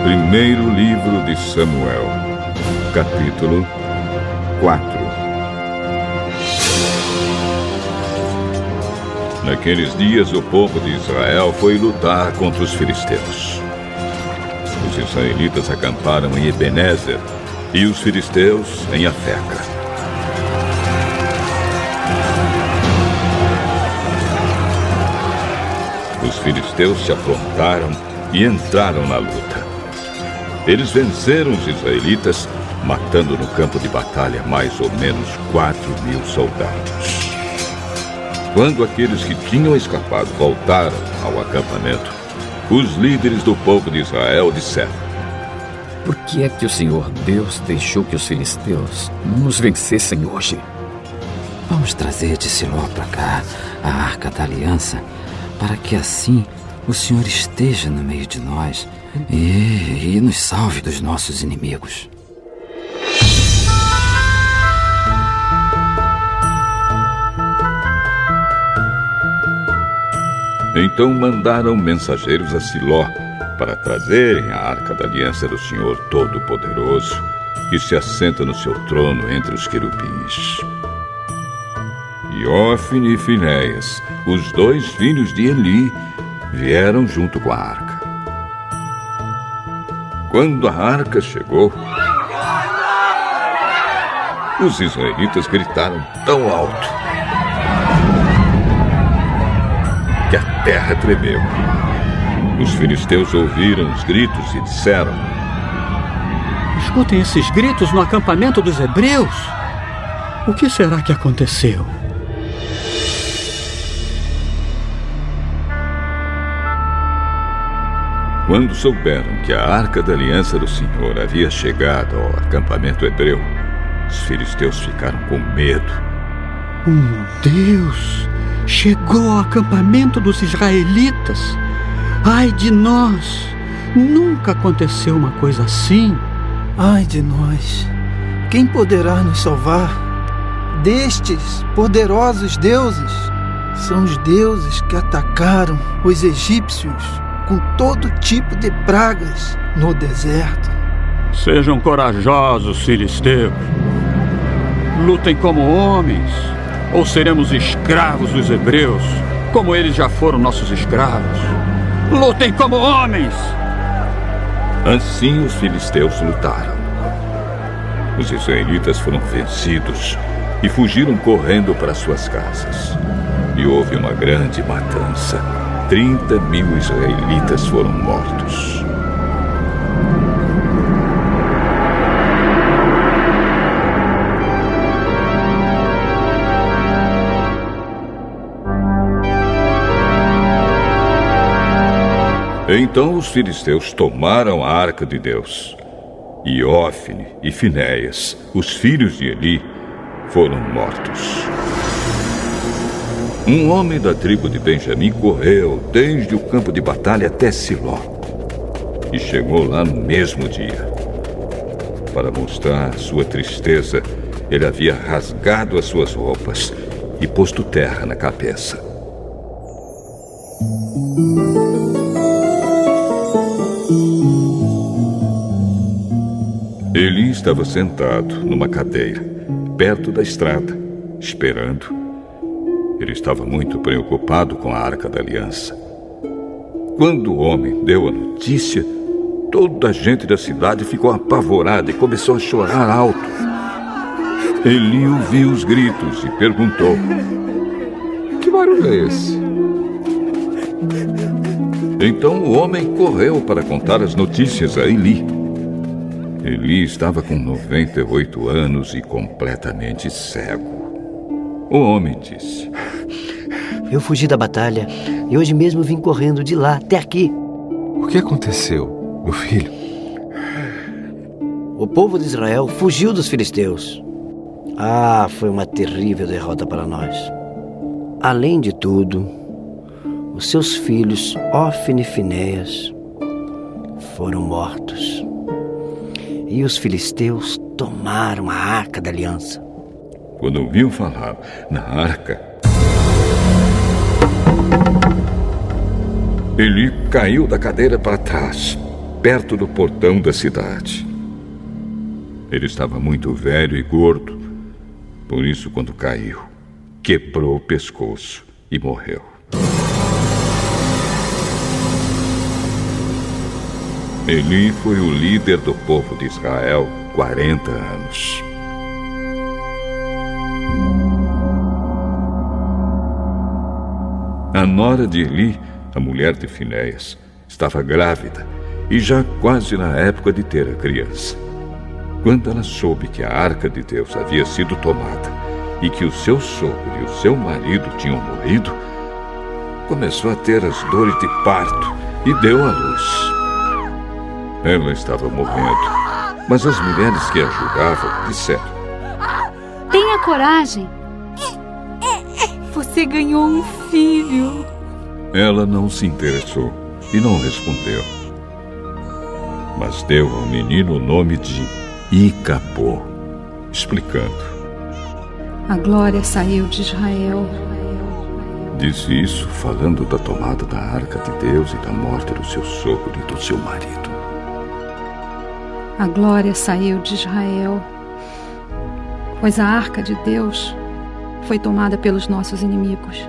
Primeiro livro de Samuel, capítulo 4. Naqueles dias, o povo de Israel foi lutar contra os filisteus. Os israelitas acamparam em Ebenezer e os filisteus em Afeca. Os filisteus se aprontaram e entraram na luta. Eles venceram os israelitas, matando no campo de batalha mais ou menos 4.000 soldados. Quando aqueles que tinham escapado voltaram ao acampamento, os líderes do povo de Israel disseram: Por que é que o Senhor Deus deixou que os filisteus nos vencessem hoje? Vamos trazer de Siló para cá a Arca da Aliança, para que assim o Senhor esteja no meio de nós e nos salve dos nossos inimigos. Então mandaram mensageiros a Siló para trazerem a Arca da Aliança do Senhor Todo-Poderoso, que se assenta no seu trono entre os querubins. E Ofni e Finéias, os 2 filhos de Eli, vieram junto com a arca. Quando a arca chegou, os israelitas gritaram tão alto que a terra tremeu. Os filisteus ouviram os gritos e disseram: Escutem esses gritos no acampamento dos hebreus. O que será que aconteceu? Quando souberam que a Arca da Aliança do Senhor havia chegado ao acampamento hebreu, os filisteus ficaram com medo. Deus! Chegou ao acampamento dos israelitas! Ai de nós! Nunca aconteceu uma coisa assim! Ai de nós! Quem poderá nos salvar destes poderosos deuses? São os deuses que atacaram os egípcios com todo tipo de pragas no deserto. Sejam corajosos, filisteus. Lutem como homens, ou seremos escravos dos hebreus, como eles já foram nossos escravos. Lutem como homens! Assim os filisteus lutaram. Os israelitas foram vencidos e fugiram correndo para suas casas. E houve uma grande matança. 30.000 israelitas foram mortos. Então os filisteus tomaram a arca de Deus. E Ofni e Finéias, os filhos de Eli, foram mortos. Um homem da tribo de Benjamim correu desde o campo de batalha até Siló e chegou lá no mesmo dia. Para mostrar sua tristeza, ele havia rasgado as suas roupas e posto terra na cabeça. Eli estava sentado numa cadeira, perto da estrada, esperando. Ele estava muito preocupado com a Arca da Aliança. Quando o homem deu a notícia, toda a gente da cidade ficou apavorada e começou a chorar alto. Eli ouviu os gritos e perguntou: Que barulho é esse? Então o homem correu para contar as notícias a Eli. Eli estava com 98 anos e completamente cego. O homem disse: Eu fugi da batalha e hoje mesmo vim correndo de lá até aqui. O que aconteceu, meu filho? O povo de Israel fugiu dos filisteus. Foi uma terrível derrota para nós. Além de tudo, os seus filhos, Ofni e Finéias, foram mortos. E os filisteus tomaram a Arca da Aliança. Quando ouviu falar na arca, Eli caiu da cadeira para trás perto do portão da cidade. Ele estava muito velho e gordo, por isso, quando caiu, quebrou o pescoço e morreu. Eli foi o líder do povo de Israel 40 anos. A nora de Eli, a mulher de Finéias, estava grávida e já quase na época de ter a criança. Quando ela soube que a arca de Deus havia sido tomada e que o seu sogro e o seu marido tinham morrido, começou a ter as dores de parto e deu à luz. Ela estava morrendo, mas as mulheres que a ajudavam disseram: tenha coragem. Você ganhou um filho. Ela não se interessou e não respondeu, mas deu ao menino o nome de Icabô, explicando: a glória saiu de Israel. Disse isso falando da tomada da arca de Deus e da morte do seu sogro e do seu marido. A glória saiu de Israel, pois a arca de Deus foi tomada pelos nossos inimigos.